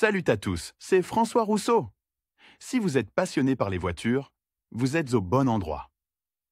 Salut à tous, c'est François Rousseau. Si vous êtes passionné par les voitures, vous êtes au bon endroit.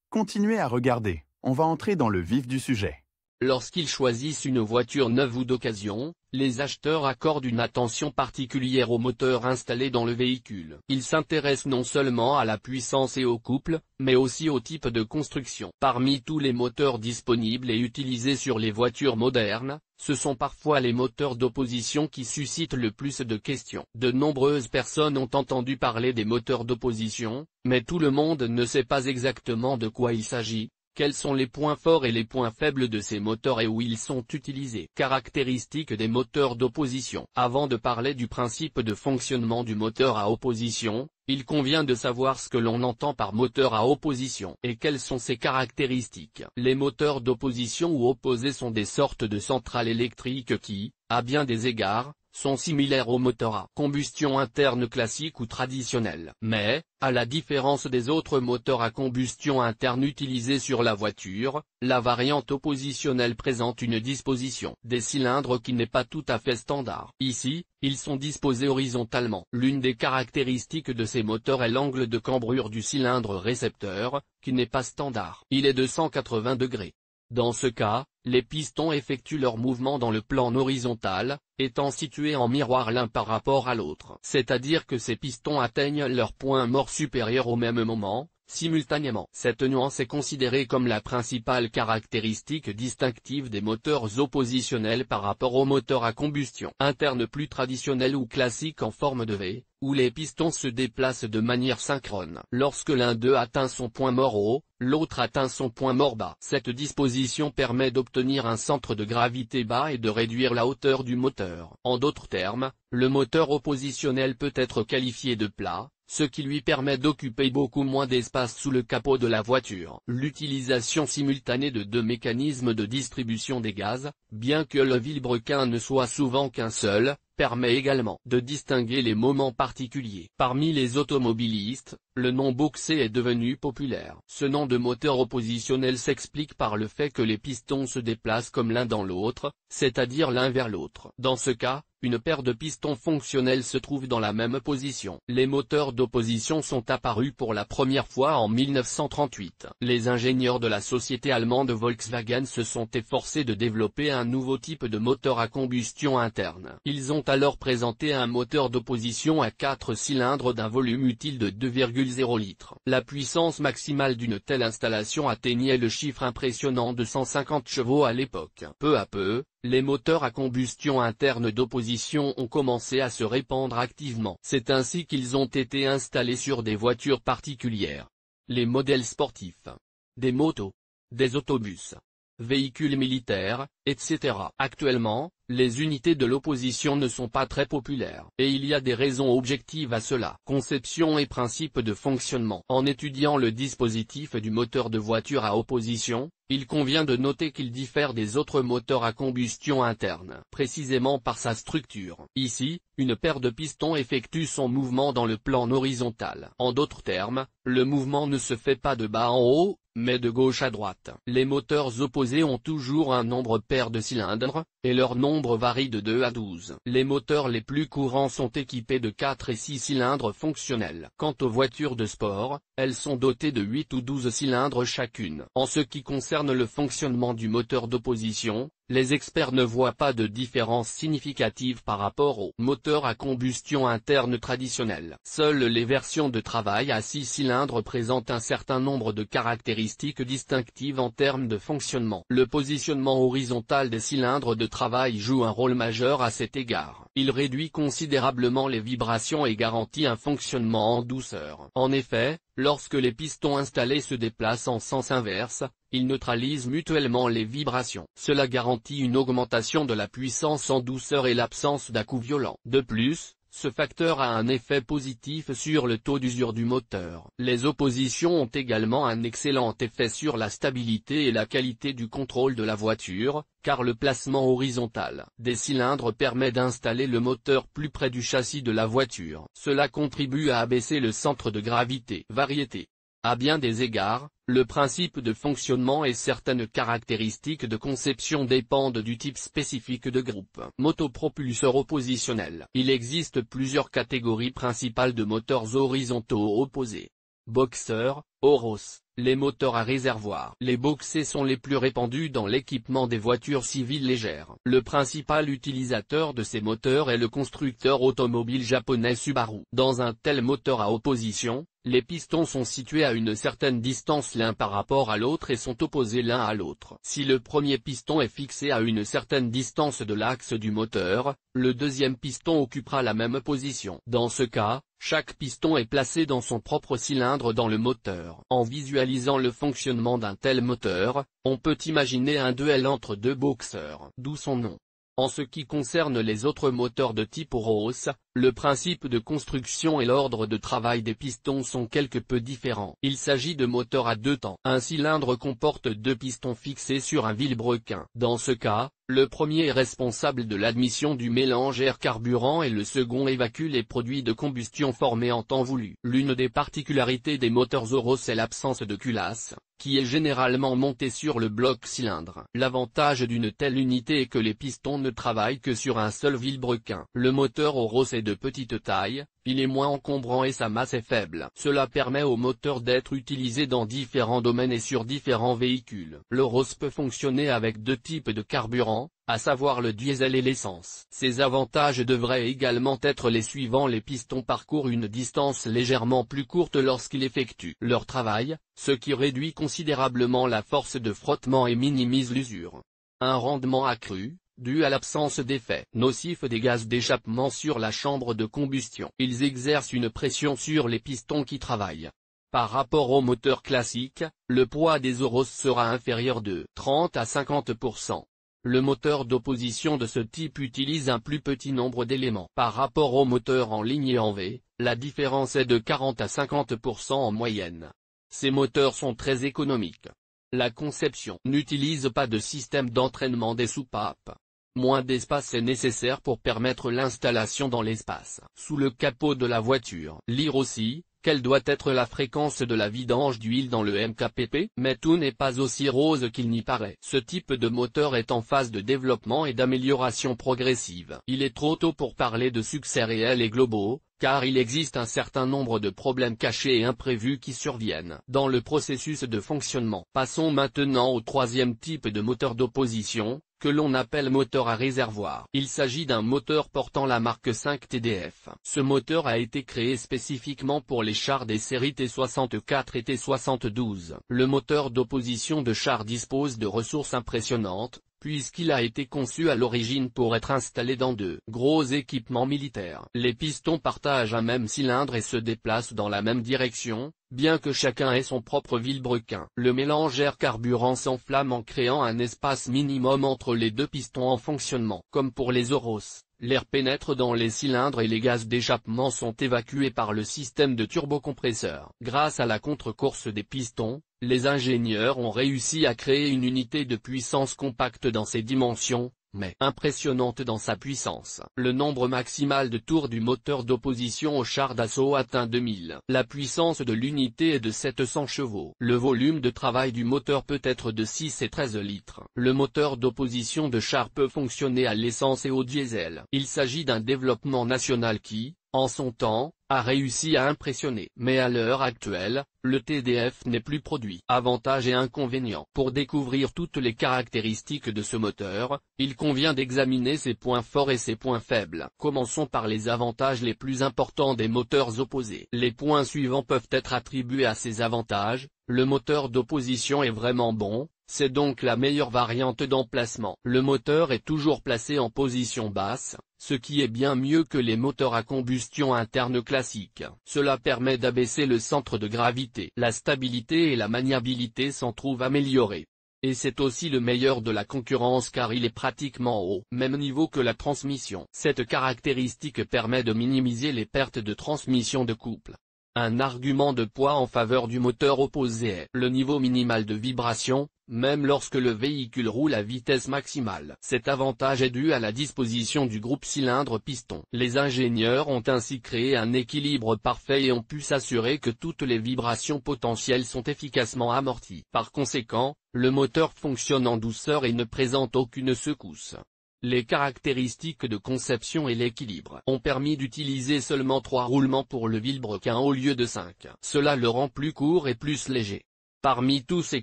Continuez à regarder, on va entrer dans le vif du sujet. Lorsqu'ils choisissent une voiture neuve ou d'occasion, les acheteurs accordent une attention particulière au moteur installé dans le véhicule. Ils s'intéressent non seulement à la puissance et au couple, mais aussi au type de construction. Parmi tous les moteurs disponibles et utilisés sur les voitures modernes, ce sont parfois les moteurs d'opposition qui suscitent le plus de questions. De nombreuses personnes ont entendu parler des moteurs d'opposition, mais tout le monde ne sait pas exactement de quoi il s'agit. Quels sont les points forts et les points faibles de ces moteurs et où ils sont utilisés? Caractéristiques des moteurs d'opposition. Avant de parler du principe de fonctionnement du moteur à opposition, il convient de savoir ce que l'on entend par moteur à opposition et quelles sont ses caractéristiques. Les moteurs d'opposition ou opposés sont des sortes de centrales électriques qui, à bien des égards, sont similaires aux moteurs à combustion interne classiques ou traditionnels. Mais, à la différence des autres moteurs à combustion interne utilisés sur la voiture, la variante oppositionnelle présente une disposition des cylindres qui n'est pas tout à fait standard. Ici, ils sont disposés horizontalement. L'une des caractéristiques de ces moteurs est l'angle de cambrure du cylindre récepteur, qui n'est pas standard. Il est de 180 degrés. Dans ce cas, les pistons effectuent leur mouvement dans le plan horizontal, étant situés en miroir l'un par rapport à l'autre. C'est-à-dire que ces pistons atteignent leur point mort supérieur au même moment, simultanément. Cette nuance est considérée comme la principale caractéristique distinctive des moteurs oppositionnels par rapport aux moteurs à combustion interne plus traditionnels ou classiques en forme de V, où les pistons se déplacent de manière synchrone. Lorsque l'un d'eux atteint son point mort haut, l'autre atteint son point mort bas. Cette disposition permet d'obtenir un centre de gravité bas et de réduire la hauteur du moteur. En d'autres termes, le moteur oppositionnel peut être qualifié de plat, ce qui lui permet d'occuper beaucoup moins d'espace sous le capot de la voiture. L'utilisation simultanée de deux mécanismes de distribution des gaz, bien que le vilebrequin ne soit souvent qu'un seul, permet également de distinguer les moments particuliers. Parmi les automobilistes, le nom boxé est devenu populaire. Ce nom de moteur oppositionnel s'explique par le fait que les pistons se déplacent comme l'un dans l'autre, c'est-à-dire l'un vers l'autre. Dans ce cas, une paire de pistons fonctionnels se trouve dans la même position. Les moteurs d'opposition sont apparus pour la première fois en 1938. Les ingénieurs de la société allemande Volkswagen se sont efforcés de développer un nouveau type de moteur à combustion interne. Ils ont alors présenté un moteur d'opposition à 4 cylindres d'un volume utile de 2,0 litres. La puissance maximale d'une telle installation atteignait le chiffre impressionnant de 150 chevaux à l'époque. Peu à peu, les moteurs à combustion interne d'opposition ont commencé à se répandre activement. C'est ainsi qu'ils ont été installés sur des voitures particulières, les modèles sportifs, des motos, des autobus, véhicules militaires, etc. Actuellement, les unités de l'opposition ne sont pas très populaires, et il y a des raisons objectives à cela. Conception et principe de fonctionnement. En étudiant le dispositif du moteur de voiture à opposition, il convient de noter qu'il diffère des autres moteurs à combustion interne, précisément par sa structure. Ici, une paire de pistons effectue son mouvement dans le plan horizontal. En d'autres termes, le mouvement ne se fait pas de bas en haut, mais de gauche à droite. Les moteurs opposés ont toujours un nombre pair de cylindres, et leur nombre varie de 2 à 12. Les moteurs les plus courants sont équipés de 4 et 6 cylindres fonctionnels. Quant aux voitures de sport, elles sont dotées de 8 ou 12 cylindres chacune. En ce qui concerne le fonctionnement du moteur d'opposition, les experts ne voient pas de différence significative par rapport aux moteurs à combustion interne traditionnels. Seules les versions de travail à 6 cylindres présentent un certain nombre de caractéristiques distinctives en termes de fonctionnement. Le positionnement horizontal des cylindres de travail joue un rôle majeur à cet égard. Il réduit considérablement les vibrations et garantit un fonctionnement en douceur. En effet, lorsque les pistons installés se déplacent en sens inverse, ils neutralisent mutuellement les vibrations. Cela garantit une augmentation de la puissance en douceur et l'absence d'à-coups violents. De plus, ce facteur a un effet positif sur le taux d'usure du moteur. Les oppositions ont également un excellent effet sur la stabilité et la qualité du contrôle de la voiture, car le placement horizontal des cylindres permet d'installer le moteur plus près du châssis de la voiture. Cela contribue à abaisser le centre de gravité. Variété. À bien des égards, le principe de fonctionnement et certaines caractéristiques de conception dépendent du type spécifique de groupe. Motopropulseur oppositionnel. Il existe plusieurs catégories principales de moteurs horizontaux opposés. Boxer, Horos, les moteurs à réservoir. Les boxers sont les plus répandus dans l'équipement des voitures civiles légères. Le principal utilisateur de ces moteurs est le constructeur automobile japonais Subaru. Dans un tel moteur à opposition, les pistons sont situés à une certaine distance l'un par rapport à l'autre et sont opposés l'un à l'autre. Si le premier piston est fixé à une certaine distance de l'axe du moteur, le deuxième piston occupera la même position. Dans ce cas, chaque piston est placé dans son propre cylindre dans le moteur. En visualisant le fonctionnement d'un tel moteur, on peut imaginer un duel entre deux boxeurs, d'où son nom. En ce qui concerne les autres moteurs de type Horos, le principe de construction et l'ordre de travail des pistons sont quelque peu différents. Il s'agit de moteurs à deux temps. Un cylindre comporte deux pistons fixés sur un vilebrequin. Dans ce cas, le premier est responsable de l'admission du mélange air-carburant et le second évacue les produits de combustion formés en temps voulu. L'une des particularités des moteurs Horos est l'absence de culasse, qui est généralement montée sur le bloc cylindre. L'avantage d'une telle unité est que les pistons ne travaillent que sur un seul vilebrequin. Le moteur Horos est de petite taille, il est moins encombrant et sa masse est faible. Cela permet au moteur d'être utilisé dans différents domaines et sur différents véhicules. Le Horos peut fonctionner avec deux types de carburant, à savoir le diesel et l'essence. Ces avantages devraient également être les suivants: les pistons parcourent une distance légèrement plus courte lorsqu'ils effectuent leur travail, ce qui réduit considérablement la force de frottement et minimise l'usure. Un rendement accru, dû à l'absence d'effet nocif des gaz d'échappement sur la chambre de combustion. Ils exercent une pression sur les pistons qui travaillent. Par rapport au moteur classique, le poids des Horos sera inférieur de 30 à 50%. Le moteur d'opposition de ce type utilise un plus petit nombre d'éléments. Par rapport au moteur en ligne et en V, la différence est de 40 à 50% en moyenne. Ces moteurs sont très économiques. La conception n'utilise pas de système d'entraînement des soupapes. Moins d'espace est nécessaire pour permettre l'installation dans l'espace sous le capot de la voiture. Lire aussi, quelle doit être la fréquence de la vidange d'huile dans le MKPP? Mais tout n'est pas aussi rose qu'il n'y paraît. Ce type de moteur est en phase de développement et d'amélioration progressive. Il est trop tôt pour parler de succès réels et globaux, car il existe un certain nombre de problèmes cachés et imprévus qui surviennent dans le processus de fonctionnement. Passons maintenant au troisième type de moteur d'opposition, que l'on appelle moteur à réservoir. Il s'agit d'un moteur portant la marque 5 TDF. Ce moteur a été créé spécifiquement pour les chars des séries T64 et T72. Le moteur d'opposition de char dispose de ressources impressionnantes, puisqu'il a été conçu à l'origine pour être installé dans de gros équipements militaires. Les pistons partagent un même cylindre et se déplacent dans la même direction, bien que chacun ait son propre vilebrequin. Le mélange air-carburant s'enflamme en créant un espace minimum entre les deux pistons en fonctionnement. Comme pour les Horos, l'air pénètre dans les cylindres et les gaz d'échappement sont évacués par le système de turbocompresseur. Grâce à la contre-course des pistons, les ingénieurs ont réussi à créer une unité de puissance compacte dans ses dimensions, mais impressionnante dans sa puissance. Le nombre maximal de tours du moteur d'opposition au char d'assaut atteint 2000. La puissance de l'unité est de 700 chevaux. Le volume de travail du moteur peut être de 6 et 13 litres. Le moteur d'opposition de char peut fonctionner à l'essence et au diesel. Il s'agit d'un développement national qui, en son temps, a réussi à impressionner. Mais à l'heure actuelle, le TDF n'est plus produit. Avantages et inconvénients. Pour découvrir toutes les caractéristiques de ce moteur, il convient d'examiner ses points forts et ses points faibles. Commençons par les avantages les plus importants des moteurs opposés. Les points suivants peuvent être attribués à ces avantages. Le moteur d'opposition est vraiment bon, c'est donc la meilleure variante d'emplacement. Le moteur est toujours placé en position basse, ce qui est bien mieux que les moteurs à combustion interne classiques. Cela permet d'abaisser le centre de gravité. La stabilité et la maniabilité s'en trouvent améliorées. Et c'est aussi le meilleur de la concurrence car il est pratiquement au même niveau que la transmission. Cette caractéristique permet de minimiser les pertes de transmission de couple. Un argument de poids en faveur du moteur opposé est le niveau minimal de vibration, même lorsque le véhicule roule à vitesse maximale. Cet avantage est dû à la disposition du groupe cylindre-piston. Les ingénieurs ont ainsi créé un équilibre parfait et ont pu s'assurer que toutes les vibrations potentielles sont efficacement amorties. Par conséquent, le moteur fonctionne en douceur et ne présente aucune secousse. Les caractéristiques de conception et l'équilibre ont permis d'utiliser seulement 3 roulements pour le vilebrequin au lieu de 5. Cela le rend plus court et plus léger. Parmi tous ses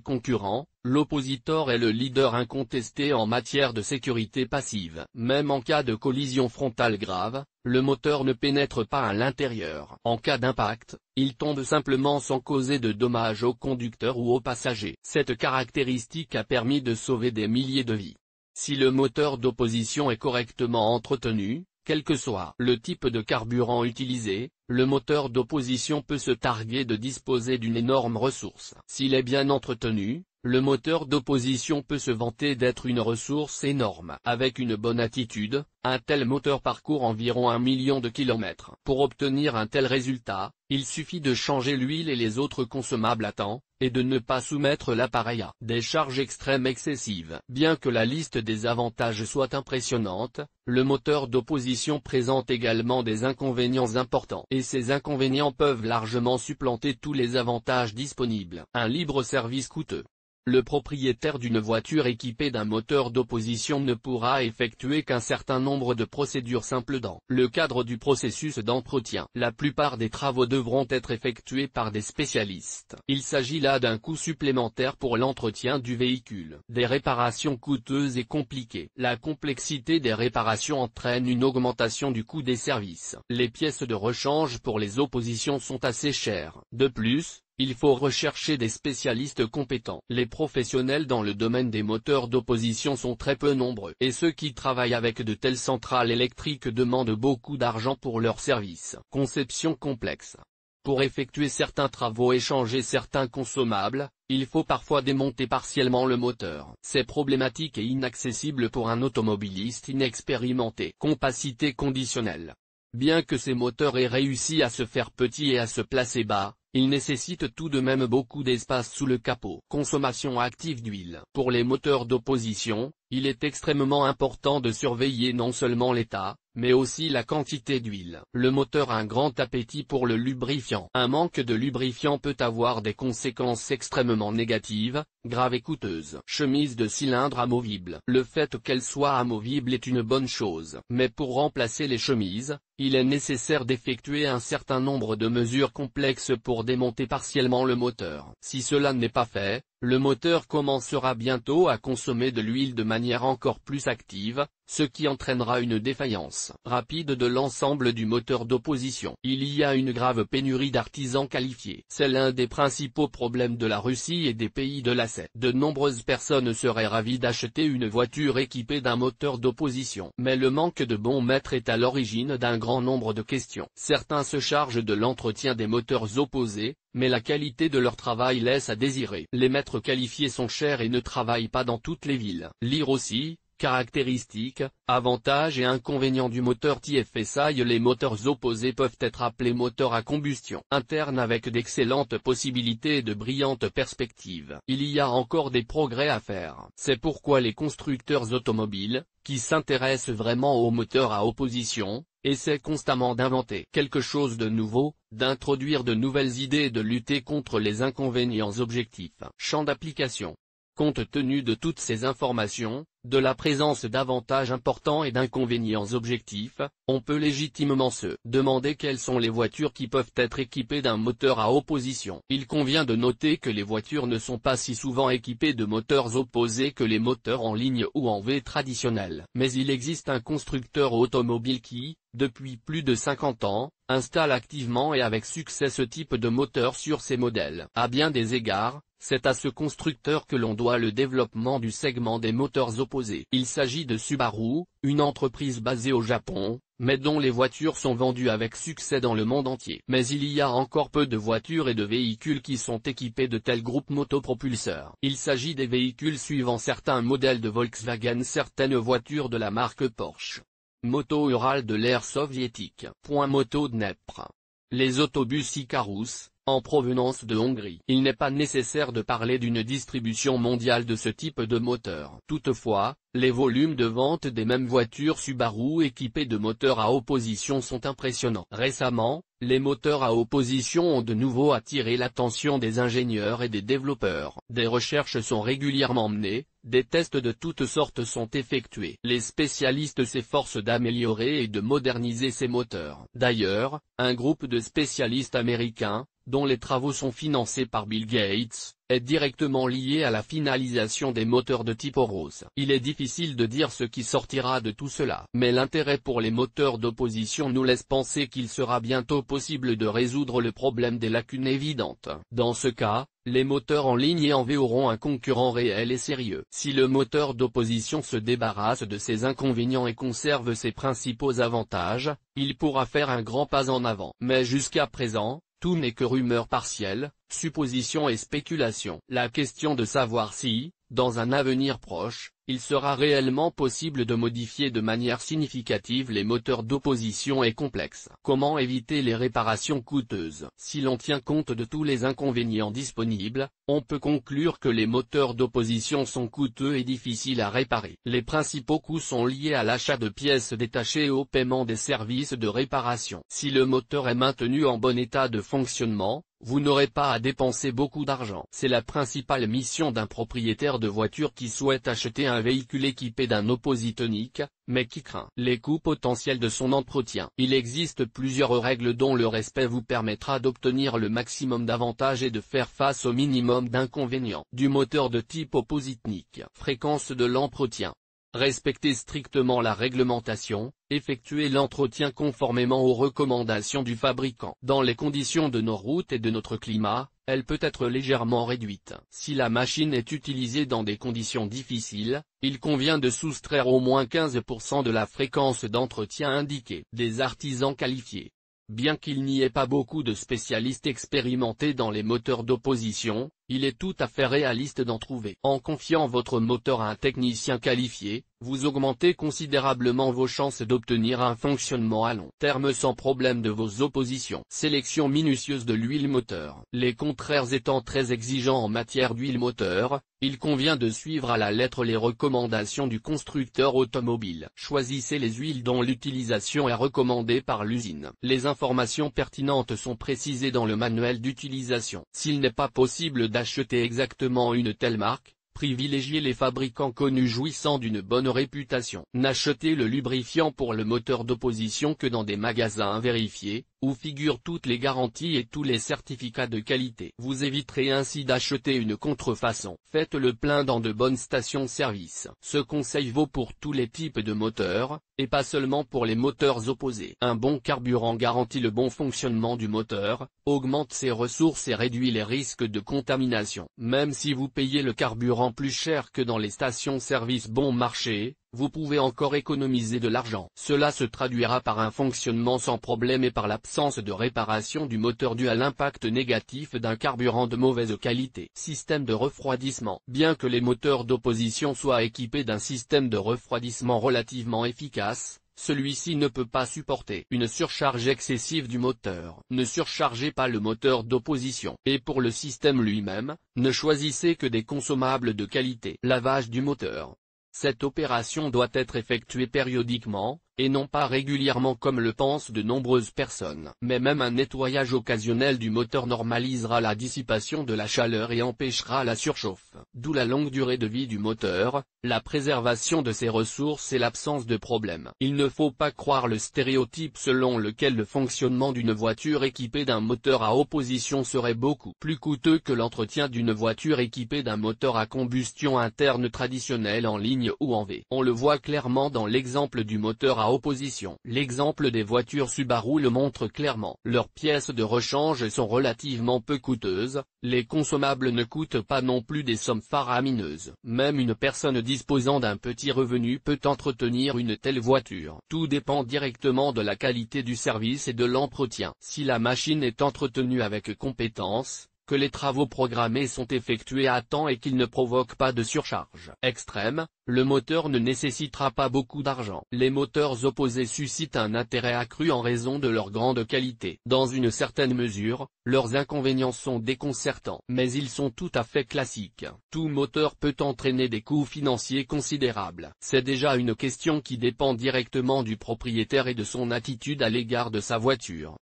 concurrents, l'Oppositor est le leader incontesté en matière de sécurité passive. Même en cas de collision frontale grave, le moteur ne pénètre pas à l'intérieur. En cas d'impact, il tombe simplement sans causer de dommages au conducteur ou aux passagers. Cette caractéristique a permis de sauver des milliers de vies. Si le moteur d'opposition est correctement entretenu, quel que soit le type de carburant utilisé, le moteur d'opposition peut se targuer de disposer d'une énorme ressource. S'il est bien entretenu, le moteur d'opposition peut se vanter d'être une ressource énorme. Avec une bonne attitude, un tel moteur parcourt environ 1 million de kilomètres. Pour obtenir un tel résultat, il suffit de changer l'huile et les autres consommables à temps, et de ne pas soumettre l'appareil à des charges extrêmes excessives. Bien que la liste des avantages soit impressionnante, le moteur d'opposition présente également des inconvénients importants. Et ces inconvénients peuvent largement supplanter tous les avantages disponibles. Un libre service coûteux. Le propriétaire d'une voiture équipée d'un moteur d'opposition ne pourra effectuer qu'un certain nombre de procédures simples dans le cadre du processus d'entretien. La plupart des travaux devront être effectués par des spécialistes. Il s'agit là d'un coût supplémentaire pour l'entretien du véhicule. Des réparations coûteuses et compliquées. La complexité des réparations entraîne une augmentation du coût des services. Les pièces de rechange pour les oppositions sont assez chères. De plus, il faut rechercher des spécialistes compétents. Les professionnels dans le domaine des moteurs d'opposition sont très peu nombreux. Et ceux qui travaillent avec de telles centrales électriques demandent beaucoup d'argent pour leurs services. Conception complexe. Pour effectuer certains travaux et changer certains consommables, il faut parfois démonter partiellement le moteur. C'est problématique et inaccessible pour un automobiliste inexpérimenté. Compacité conditionnelle. Bien que ces moteurs aient réussi à se faire petits et à se placer bas, ils nécessitent tout de même beaucoup d'espace sous le capot. Consommation active d'huile. Pour les moteurs d'opposition, il est extrêmement important de surveiller non seulement l'état, mais aussi la quantité d'huile. Le moteur a un grand appétit pour le lubrifiant. Un manque de lubrifiant peut avoir des conséquences extrêmement négatives, graves et coûteuses. Chemise de cylindre amovible. Le fait qu'elle soit amovible est une bonne chose. Mais pour remplacer les chemises, il est nécessaire d'effectuer un certain nombre de mesures complexes pour démonter partiellement le moteur. Si cela n'est pas fait, le moteur commencera bientôt à consommer de l'huile de manière encore plus active, ce qui entraînera une défaillance rapide de l'ensemble du moteur d'opposition. Il y a une grave pénurie d'artisans qualifiés. C'est l'un des principaux problèmes de la Russie et des pays de l'ACE. De nombreuses personnes seraient ravies d'acheter une voiture équipée d'un moteur d'opposition. Mais le manque de bons maîtres est à l'origine d'un grand nombre de questions. Certains se chargent de l'entretien des moteurs opposés, mais la qualité de leur travail laisse à désirer. Les maîtres qualifiés sont chers et ne travaillent pas dans toutes les villes. Lire aussi. Caractéristiques, avantages et inconvénients du moteur TFSI. Les moteurs opposés peuvent être appelés moteurs à combustion interne avec d'excellentes possibilités et de brillantes perspectives. Il y a encore des progrès à faire. C'est pourquoi les constructeurs automobiles, qui s'intéressent vraiment aux moteurs à opposition, essaient constamment d'inventer quelque chose de nouveau, d'introduire de nouvelles idées et de lutter contre les inconvénients objectifs. Champ d'application. Compte tenu de toutes ces informations, de la présence d'avantages importants et d'inconvénients objectifs, on peut légitimement se demander quelles sont les voitures qui peuvent être équipées d'un moteur à opposition. Il convient de noter que les voitures ne sont pas si souvent équipées de moteurs opposés que les moteurs en ligne ou en V traditionnels. Mais il existe un constructeur automobile qui, depuis plus de 50 ans, installe activement et avec succès ce type de moteur sur ses modèles. À bien des égards, c'est à ce constructeur que l'on doit le développement du segment des moteurs opposés. Il s'agit de Subaru, une entreprise basée au Japon, mais dont les voitures sont vendues avec succès dans le monde entier. Mais il y a encore peu de voitures et de véhicules qui sont équipés de tels groupes motopropulseurs. Il s'agit des véhicules suivant certains modèles de Volkswagen, certaines voitures de la marque Porsche. Moto Ural de l'ère soviétique. Moto Dnepr. Les autobus Ikarus, en provenance de Hongrie. Il n'est pas nécessaire de parler d'une distribution mondiale de ce type de moteur. Toutefois, les volumes de vente des mêmes voitures Subaru équipées de moteurs à opposition sont impressionnants. Récemment, les moteurs à opposition ont de nouveau attiré l'attention des ingénieurs et des développeurs. Des recherches sont régulièrement menées, des tests de toutes sortes sont effectués. Les spécialistes s'efforcent d'améliorer et de moderniser ces moteurs. D'ailleurs, un groupe de spécialistes américains, dont les travaux sont financés par Bill Gates, est directement lié à la finalisation des moteurs de type Rose. Il est difficile de dire ce qui sortira de tout cela, mais l'intérêt pour les moteurs d'opposition nous laisse penser qu'il sera bientôt possible de résoudre le problème des lacunes évidentes. Dans ce cas, les moteurs en ligne et en V auront un concurrent réel et sérieux. Si le moteur d'opposition se débarrasse de ses inconvénients et conserve ses principaux avantages, il pourra faire un grand pas en avant. Mais jusqu'à présent, tout n'est que rumeur partielle, supposition et spéculation. La question de savoir si, dans un avenir proche, il sera réellement possible de modifier de manière significative les moteurs d'opposition est complexe. Comment éviter les réparations coûteuses? Si l'on tient compte de tous les inconvénients disponibles, on peut conclure que les moteurs d'opposition sont coûteux et difficiles à réparer. Les principaux coûts sont liés à l'achat de pièces détachées et au paiement des services de réparation. Si le moteur est maintenu en bon état de fonctionnement, vous n'aurez pas à dépenser beaucoup d'argent. C'est la principale mission d'un propriétaire de voiture qui souhaite acheter un véhicule équipé d'un oppositonique, mais qui craint les coûts potentiels de son entretien. Il existe plusieurs règles dont le respect vous permettra d'obtenir le maximum d'avantages et de faire face au minimum d'inconvénients. Du moteur de type oppositonique. Fréquence de l'entretien. Respectez strictement la réglementation, effectuez l'entretien conformément aux recommandations du fabricant. Dans les conditions de nos routes et de notre climat, elle peut être légèrement réduite. Si la machine est utilisée dans des conditions difficiles, il convient de soustraire au moins 15% de la fréquence d'entretien indiquée. Des artisans qualifiés. Bien qu'il n'y ait pas beaucoup de spécialistes expérimentés dans les moteurs d'opposition, il est tout à fait réaliste d'en trouver. En confiant votre moteur à un technicien qualifié, vous augmentez considérablement vos chances d'obtenir un fonctionnement à long terme sans problème de vos oppositions. Sélection minutieuse de l'huile moteur. Les contraires étant très exigeants en matière d'huile moteur, il convient de suivre à la lettre les recommandations du constructeur automobile. Choisissez les huiles dont l'utilisation est recommandée par l'usine. Les informations pertinentes sont précisées dans le manuel d'utilisation. S'il n'est pas possible d'acheter exactement une telle marque, privilégiez les fabricants connus jouissant d'une bonne réputation. N'achetez le lubrifiant pour le moteur d'opposition que dans des magasins vérifiés, où figurent toutes les garanties et tous les certificats de qualité. Vous éviterez ainsi d'acheter une contrefaçon. Faites le plein dans de bonnes stations-service. Ce conseil vaut pour tous les types de moteurs, et pas seulement pour les moteurs opposés. Un bon carburant garantit le bon fonctionnement du moteur, augmente ses ressources et réduit les risques de contamination. Même si vous payez le carburant plus cher que dans les stations-service bon marché, vous pouvez encore économiser de l'argent. Cela se traduira par un fonctionnement sans problème et par l'absence de réparation du moteur due à l'impact négatif d'un carburant de mauvaise qualité. Système de refroidissement. Bien que les moteurs d'opposition soient équipés d'un système de refroidissement relativement efficace, celui-ci ne peut pas supporter une surcharge excessive du moteur. Ne surchargez pas le moteur d'opposition. Et pour le système lui-même, ne choisissez que des consommables de qualité. Lavage du moteur. Cette opération doit être effectuée périodiquement, et non pas régulièrement comme le pensent de nombreuses personnes. Mais même un nettoyage occasionnel du moteur normalisera la dissipation de la chaleur et empêchera la surchauffe. D'où la longue durée de vie du moteur, la préservation de ses ressources et l'absence de problème. Il ne faut pas croire le stéréotype selon lequel le fonctionnement d'une voiture équipée d'un moteur à opposition serait beaucoup plus coûteux que l'entretien d'une voiture équipée d'un moteur à combustion interne traditionnel en ligne ou en V. On le voit clairement dans l'exemple du moteur à opposition. L'exemple des voitures Subaru le montre clairement. Leurs pièces de rechange sont relativement peu coûteuses, les consommables ne coûtent pas non plus des sommes faramineuses. Même une personne disposant d'un petit revenu peut entretenir une telle voiture. Tout dépend directement de la qualité du service et de l'entretien. Si la machine est entretenue avec compétence, que les travaux programmés sont effectués à temps et qu'ils ne provoquent pas de surcharge extrême, le moteur ne nécessitera pas beaucoup d'argent. Les moteurs opposés suscitent un intérêt accru en raison de leur grande qualité. Dans une certaine mesure, leurs inconvénients sont déconcertants, mais ils sont tout à fait classiques. Tout moteur peut entraîner des coûts financiers considérables. C'est déjà une question qui dépend directement du propriétaire et de son attitude à l'égard de sa voiture.